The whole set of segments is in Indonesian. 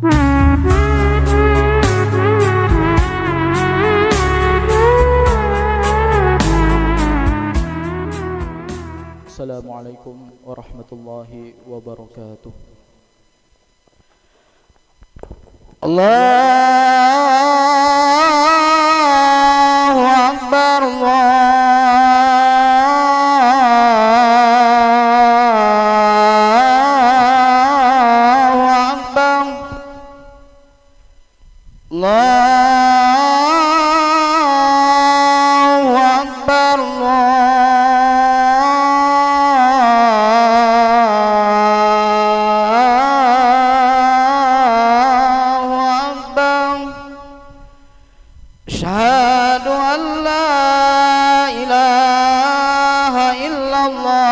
Assalamualaikum warahmatullahi wabarakatuh. Allahu Akbar, Allahu Akbar, Allahu Akbar, Asyhadu an la ilaha illallah.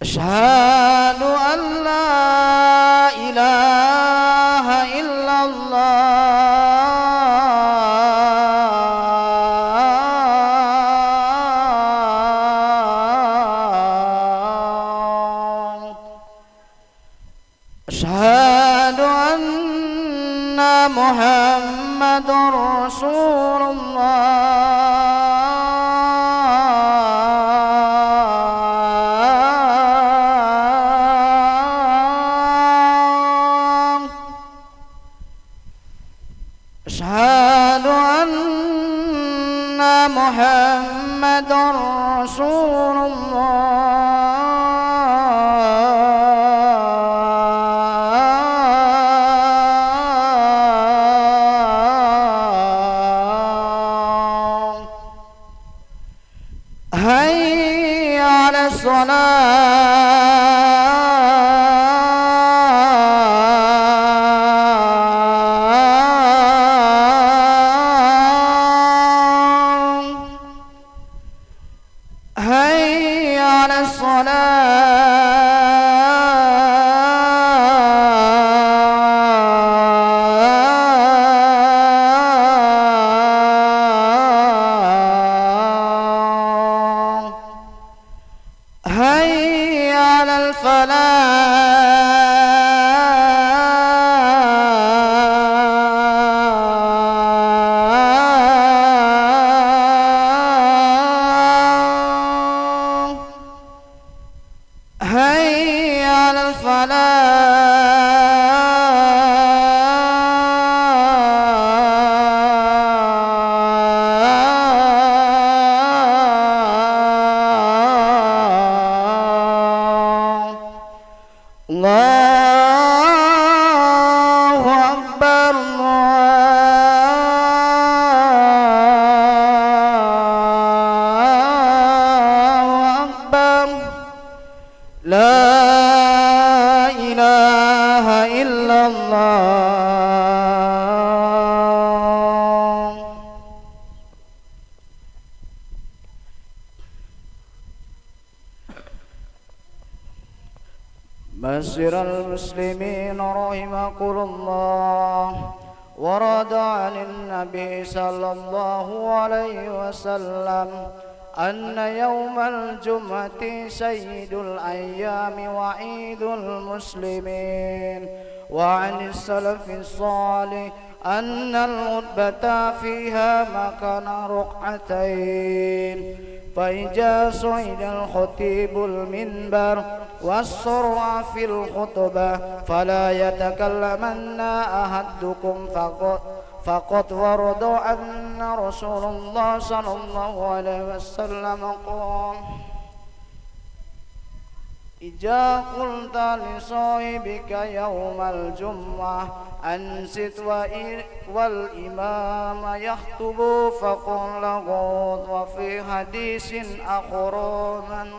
Asyhadu an la ilaha illallah. Asyhadu anna Muhammadar Rasulullah. Asyhadu anna Muhammadar Rasulullah. Hayya 'alas salah. Hayya 'alas salah. Hayya 'alal falah. Hayya 'alal falah. Allahu Akbar, Allahu Akbar. La ilaha illallah. Masyiral muslimin rahimakumullah. Warada 'anil nabi sallallahu alaihi wasallam anna yawmal jum'ati sayyidul ayyami wa 'idul muslimin. Wa 'anis salafis salih anna al-khutbata fiha makana ruk'atain. فإذا صعد الخطيب المنبر والصرع في الخطبة فلا يتكلمن أحدكم فقد ورد أن رسول الله صلى الله عليه وسلم قال إذا قلت لصاحبك يوم الجمعة أنصت والإمام يخطب فقل لغوت. وفي حديث آخر من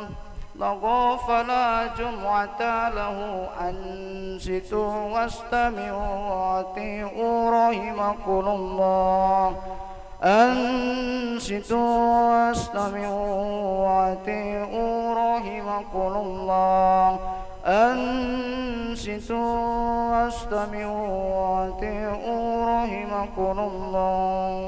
لغو فلا جمعة له. أنصتوا واستمعوا وأطيعوا رحمكم الله. أنصتوا واستمعوا وأطيعوا رحمكم الله. أنصتوا واستمعوا وأطيعوا رحمكم الله.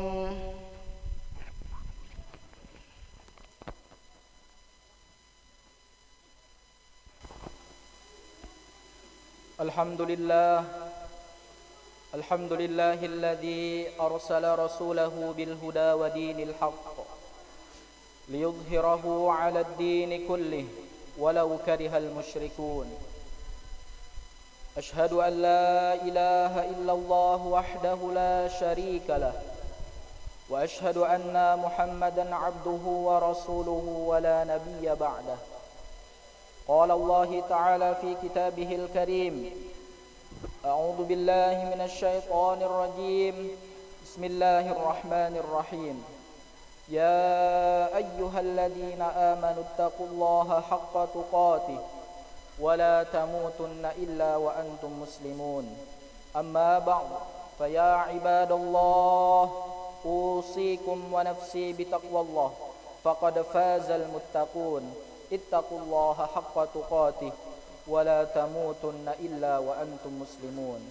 الحمد لله الحمد لله الذي أرسل رسوله بالهدى ودين الحق ليظهره على الدين كله ولو كره المشركون أشهد أن لا إله إلا الله وحده لا شريك له وأشهد أن محمدا عبده ورسوله ولا نبي بعده قال الله تعالى في كتابه الكريم أعوذ بالله من الشيطان الرجيم بسم الله الرحمن الرحيم يا أيها الذين آمنوا اتقوا الله حق تقاته ولا تموتن إلا وأنتم مسلمون أما بعد فيا عباد الله أوصيكم ونفسي بتقوى الله فقد فاز المتقون اتقوا الله حق تقاته ولا تموتن إلا وأنتم مسلمون.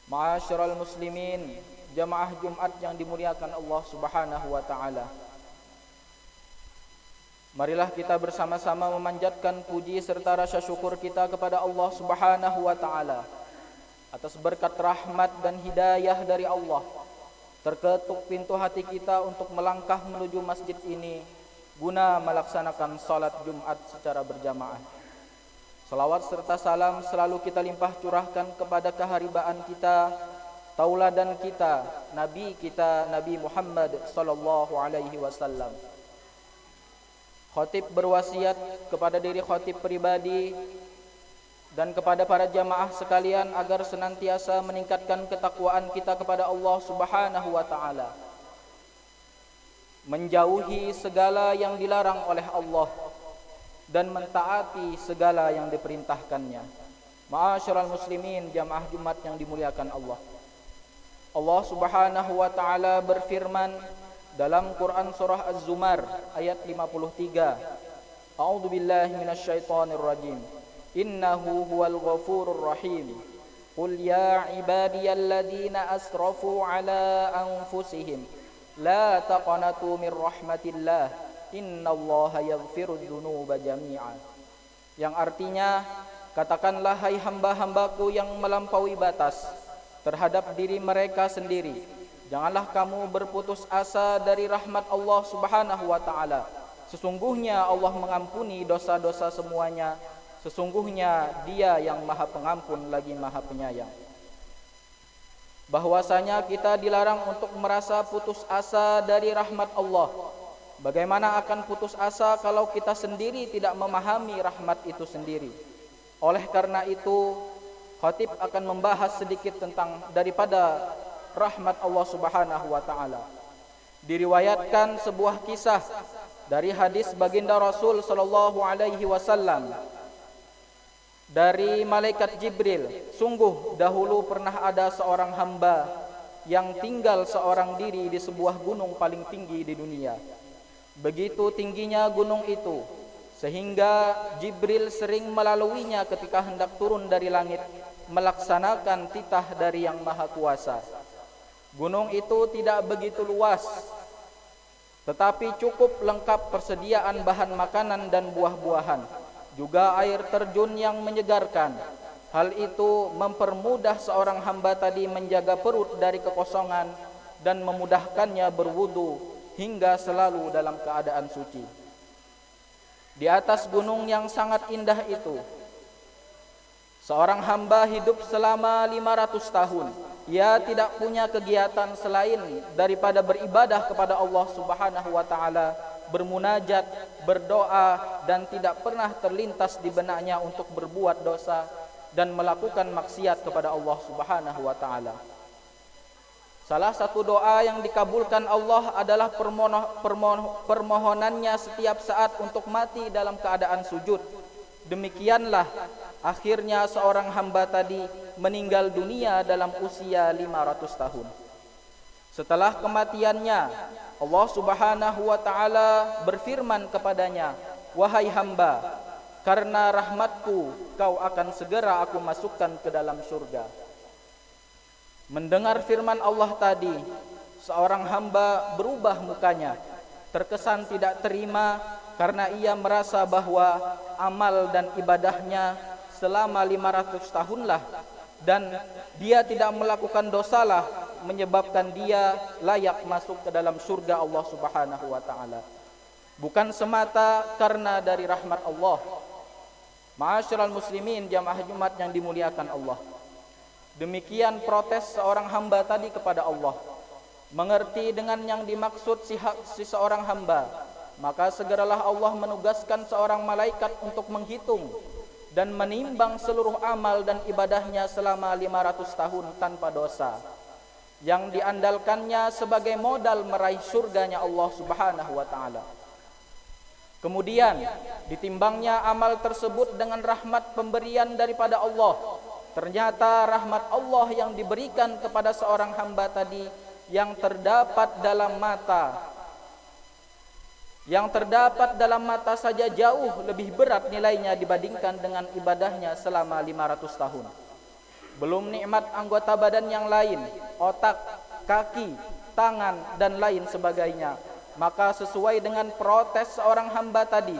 Ma'asyiral muslimin, jamaah Jumat yang dimuliakan Allah Subhanahu wa taala. Marilah kita bersama-sama memanjatkan puji serta rasa syukur kita kepada Allah Subhanahu wa taala atas berkat rahmat dan hidayah dari Allah. Terketuk pintu hati kita untuk melangkah menuju masjid ini guna melaksanakan salat Jumat secara berjamaah. Salawat serta salam selalu kita limpah curahkan kepada keharibaan kita, tauladan kita, Nabi Muhammad sallallahu alaihi wasallam. Khatib berwasiat kepada diri khatib pribadi dan kepada para jamaah sekalian agar senantiasa meningkatkan ketakwaan kita kepada Allah Subhanahu wa taala, menjauhi segala yang dilarang oleh Allah dan mentaati segala yang diperintahkannya. Ma'asyiral muslimin, jamaah Jumat yang dimuliakan Allah. Allah Subhanahu wa taala berfirman dalam Quran surah Az-Zumar ayat 53. A'udzu billahi minasyaitonir rajim. Innahu huwal ghafurur rahim. Qul ya ibadiyalladzina asrafu ala anfusihim la taqnatu mir rahmatillah. Innallaha yaghfirudz dzunuba jami'a. Yang artinya, katakanlah hai hamba-hambaku yang melampaui batas terhadap diri mereka sendiri, janganlah kamu berputus asa dari rahmat Allah Subhanahu wa taala. Sesungguhnya Allah mengampuni dosa-dosa semuanya. Sesungguhnya Dia yang Maha Pengampun lagi Maha Penyayang. Bahwasanya kita dilarang untuk merasa putus asa dari rahmat Allah. Bagaimana akan putus asa kalau kita sendiri tidak memahami rahmat itu sendiri? Oleh karena itu, khatib akan membahas sedikit tentang daripada rahmat Allah Subhanahu wa taala. Diriwayatkan sebuah kisah dari hadis baginda Rasul sallallahu alaihi wasallam dari malaikat Jibril. Sungguh dahulu pernah ada seorang hamba yang tinggal seorang diri di sebuah gunung paling tinggi di dunia. Begitu tingginya gunung itu sehingga Jibril sering melaluinya ketika hendak turun dari langit melaksanakan titah dari Yang Maha Kuasa. Gunung itu tidak begitu luas, tetapi cukup lengkap persediaan bahan makanan dan buah-buahan, juga air terjun yang menyegarkan. Hal itu mempermudah seorang hamba tadi menjaga perut dari kekosongan dan memudahkannya berwudu hingga selalu dalam keadaan suci. Di atas gunung yang sangat indah itu, seorang hamba hidup selama 500 tahun. Ia tidak punya kegiatan selain daripada beribadah kepada Allah Subhanahu wa taala, bermunajat, berdoa, dan tidak pernah terlintas di benaknya untuk berbuat dosa dan melakukan maksiat kepada Allah Subhanahu wa taala. Salah satu doa yang dikabulkan Allah adalah permohonannya setiap saat untuk mati dalam keadaan sujud. Demikianlah akhirnya seorang hamba tadi meninggal dunia dalam usia 500 tahun. Setelah kematiannya, Allah Subhanahu wa taala berfirman kepadanya, "Wahai hamba, karena rahmatku kau akan segera aku masukkan ke dalam surga." Mendengar firman Allah tadi, seorang hamba berubah mukanya, terkesan tidak terima karena ia merasa bahwa amal dan ibadahnya selama 500 tahunlah, dan dia tidak melakukan dosalah menyebabkan dia layak masuk ke dalam surga Allah Subhanahu wa taala. Bukan semata karena dari rahmat Allah. Ma'asyiral muslimin jamaah Jumat yang dimuliakan Allah. Demikian protes seorang hamba tadi kepada Allah. Mengerti dengan yang dimaksud si seorang hamba, maka segeralah Allah menugaskan seorang malaikat untuk menghitung dan menimbang seluruh amal dan ibadahnya selama 500 tahun tanpa dosa, yang diandalkannya sebagai modal meraih surganya Allah Subhanahu wa taala. Kemudian ditimbangnya amal tersebut dengan rahmat pemberian daripada Allah. Ternyata rahmat Allah yang diberikan kepada seorang hamba tadi yang terdapat dalam mata saja jauh lebih berat nilainya dibandingkan dengan ibadahnya selama 500 tahun. Belum nikmat anggota badan yang lain, otak, kaki, tangan, dan lain sebagainya. Maka sesuai dengan protes seorang hamba tadi,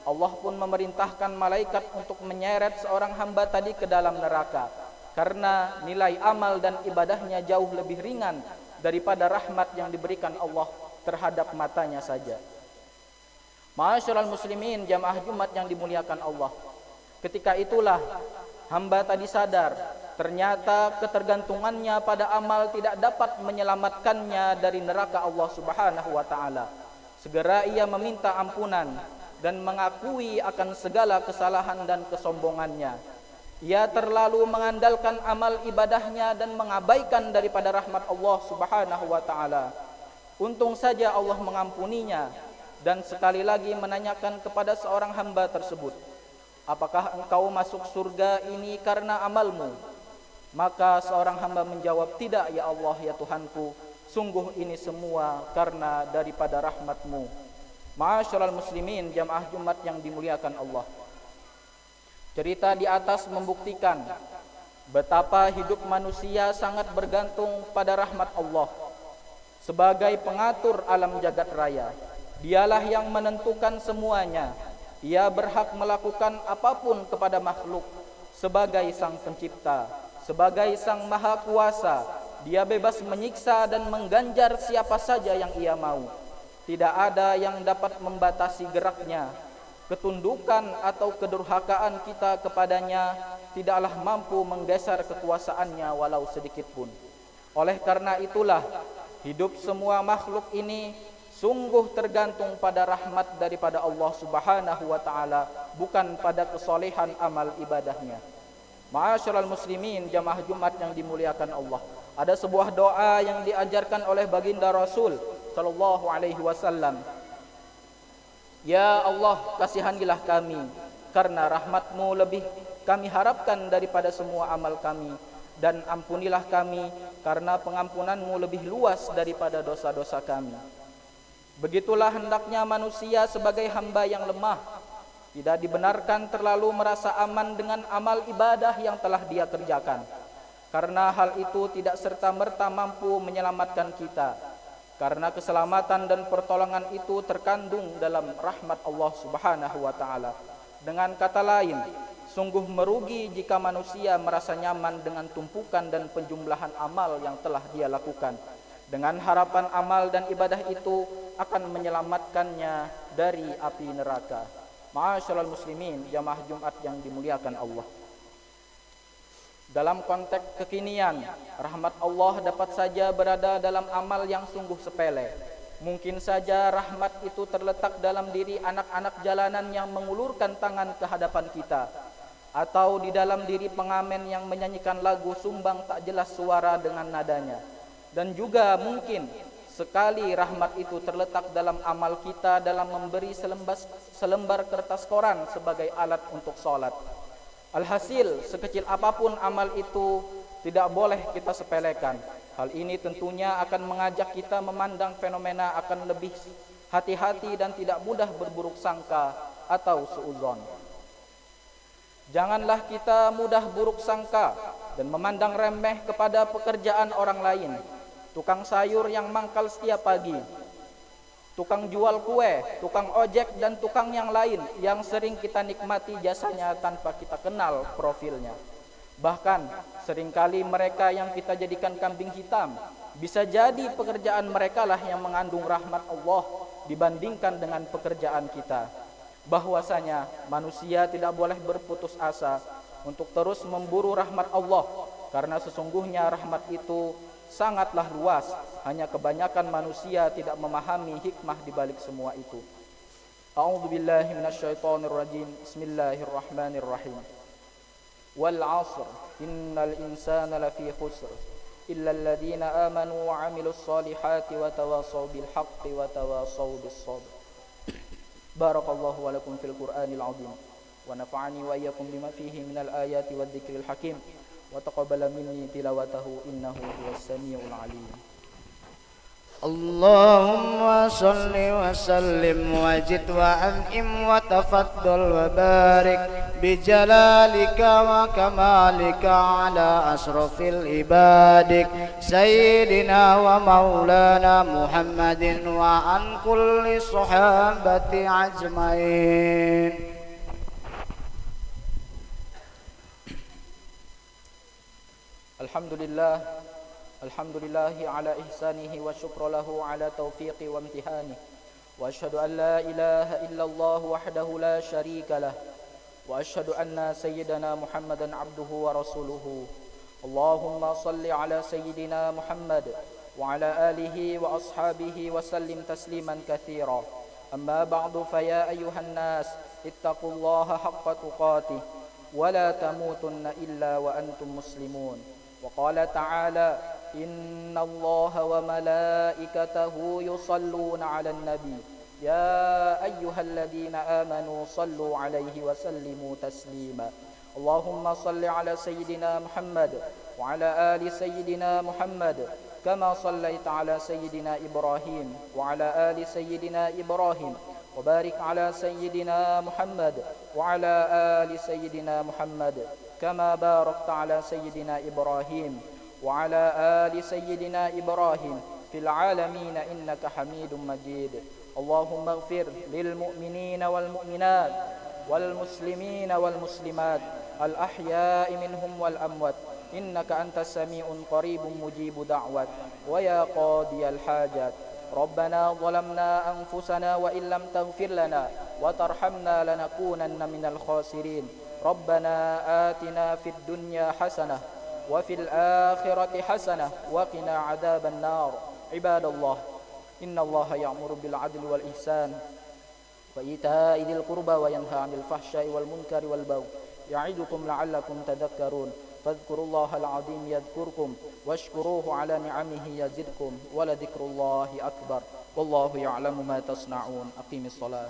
Allah pun memerintahkan malaikat untuk menyeret seorang hamba tadi ke dalam neraka, karena nilai amal dan ibadahnya jauh lebih ringan daripada rahmat yang diberikan Allah terhadap matanya saja. Ma'asyiral muslimin jamaah Jumat yang dimuliakan Allah. Ketika itulah hamba tadi sadar, ternyata ketergantungannya pada amal tidak dapat menyelamatkannya dari neraka Allah Subhanahu wa taala. Segera ia meminta ampunan dan mengakui akan segala kesalahan dan kesombongannya. Ia terlalu mengandalkan amal ibadahnya dan mengabaikan daripada rahmat Allah Subhanahu wa taala. Untung saja Allah mengampuninya dan sekali lagi menanyakan kepada seorang hamba tersebut, "Apakah engkau masuk surga ini karena amalmu?" Maka seorang hamba menjawab, "Tidak ya Allah ya Tuhanku, sungguh ini semua karena daripada rahmat-Mu." Ma'asyiral muslimin jamaah Jumat yang dimuliakan Allah. Cerita di atas membuktikan betapa hidup manusia sangat bergantung pada rahmat Allah. Sebagai pengatur alam jagat raya, Dialah yang menentukan semuanya. Ia berhak melakukan apapun kepada makhluk sebagai sang pencipta. Sebagai sang maha kuasa, dia bebas menyiksa dan mengganjar siapa saja yang ia mau. Tidak ada yang dapat membatasi geraknya. Ketundukan atau kedurhakaan kita kepadanya tidaklah mampu menggeser kekuasaannya walau sedikit pun. Oleh karena itulah, hidup semua makhluk ini sungguh tergantung pada rahmat daripada Allah Subhanahu wa taala, bukan pada kesolehan amal ibadahnya. Ma'asyiral muslimin jamaah Jumat yang dimuliakan Allah. Ada sebuah doa yang diajarkan oleh baginda Rasul sallallahu alaihi wasallam. Ya Allah, kasihanilah kami karena rahmat-Mu lebih kami harapkan daripada semua amal kami, dan ampunilah kami karena pengampunan-Mu lebih luas daripada dosa-dosa kami. Begitulah hendaknya manusia sebagai hamba yang lemah. Tidak dibenarkan terlalu merasa aman dengan amal ibadah yang telah dia kerjakan, karena hal itu tidak serta-merta mampu menyelamatkan kita. Karena keselamatan dan pertolongan itu terkandung dalam rahmat Allah Subhanahu wa taala. Dengan kata lain, sungguh merugi jika manusia merasa nyaman dengan tumpukan dan penjumlahan amal yang telah dia lakukan, dengan harapan amal dan ibadah itu akan menyelamatkannya dari api neraka. Ma'asyiral muslimin jamaah Jumat yang dimuliakan Allah. Dalam konteks kekinian, rahmat Allah dapat saja berada dalam amal yang sungguh sepele. Mungkin saja rahmat itu terletak dalam diri anak-anak jalanan yang mengulurkan tangan ke hadapan kita, atau di dalam diri pengamen yang menyanyikan lagu sumbang tak jelas suara dengan nadanya. Dan juga mungkin sekali rahmat itu terletak dalam amal kita dalam memberi selembar kertas koran sebagai alat untuk sholat. Alhasil, sekecil apapun amal itu tidak boleh kita sepelekan. Hal ini tentunya akan mengajak kita memandang fenomena akan lebih hati-hati dan tidak mudah berburuk sangka atau suudzon. Janganlah kita mudah buruk sangka dan memandang remeh kepada pekerjaan orang lain. Tukang sayur yang mangkal setiap pagi, tukang jual kue, tukang ojek, dan tukang yang lain yang sering kita nikmati jasanya tanpa kita kenal profilnya. Bahkan seringkali mereka yang kita jadikan kambing hitam, bisa jadi pekerjaan mereka lah yang mengandung rahmat Allah dibandingkan dengan pekerjaan kita. Bahwasanya manusia tidak boleh berputus asa untuk terus memburu rahmat Allah, karena sesungguhnya rahmat itu sangatlah luas, hanya kebanyakan manusia tidak memahami hikmah di balik semua itu. A'udzu billahi minasyaitonir rajim. Bismillahirrahmanirrahim. Wal 'asr innal insana lafi khusr illa alladziina aamanu wa 'amilus solihati wa tawassaw bil haqqi wa tawassaw bis sabr. Barakallahu wa lakum fil Qur'anil 'azim wa nafa'ani wa iyyakum bima fihi minal ayati wad dzikril hakim. وتقبل مني تلاوته إنه هو السميع العليم. اللهم صل وسلم وزد وأنعم وتفضل وبارك بجلالك وكمالك على أشرف العباد سيدنا ومولانا محمد وعن كل الصحابة أجمعين. Alhamdulillahi ala ihsanihi wa syukra lahu ala taufiqi wa imtihani wa ashhadu an la ilaha illallah wahdahu la syarika lah wa ashhadu anna sayyidana Muhammadan abduhu wa rasuluhu. Allahumma salli ala sayyidina Muhammad wa ala alihi wa ashabihi wa sallim tasliman katsira. Amma ba'du, fa ya ayyuhan nas ittaqullaha haqqa tuqatih wa la tamutunna illa wa antum muslimun. وقال تعالى إن الله وملائكته يصلون على النبي يا أيها الذين آمنوا صلوا عليه وسلموا تسليما. اللهم صل على سيدنا محمد وعلى آل سيدنا محمد كما صليت على سيدنا إبراهيم وعلى آل سيدنا إبراهيم وبارك على سيدنا محمد وعلى آل سيدنا محمد كما باركت على سيدنا إبراهيم وعلى آل سيدنا إبراهيم في العالمين إنك حميد مجيد. اللهم اغفر للمؤمنين والمؤمنات والمسلمين والمسلمات الأحياء منهم والأموات إنك أنت السميع قريب مجيب دعوات ويا قاضي الحاجات. ربنا ظلمنا أنفسنا وإن لم تغفر لنا وترحمنا لنكونن من الخاسرين. ربنا آتنا في الدنيا حسنة وفي الآخرة حسنة وقنا عذاب النار. عباد الله، إن الله يأمر بالعدل والإحسان وإيتاء ذي القربى وينهى عن الفحشاء والمنكر والبغي يعظكم لعلكم تذكرون. فاذكروا الله العظيم يذكركم واشكروه على نعمه يزدكم ولذكر الله أكبر والله يعلم ما تصنعون. أقيم الصلاة.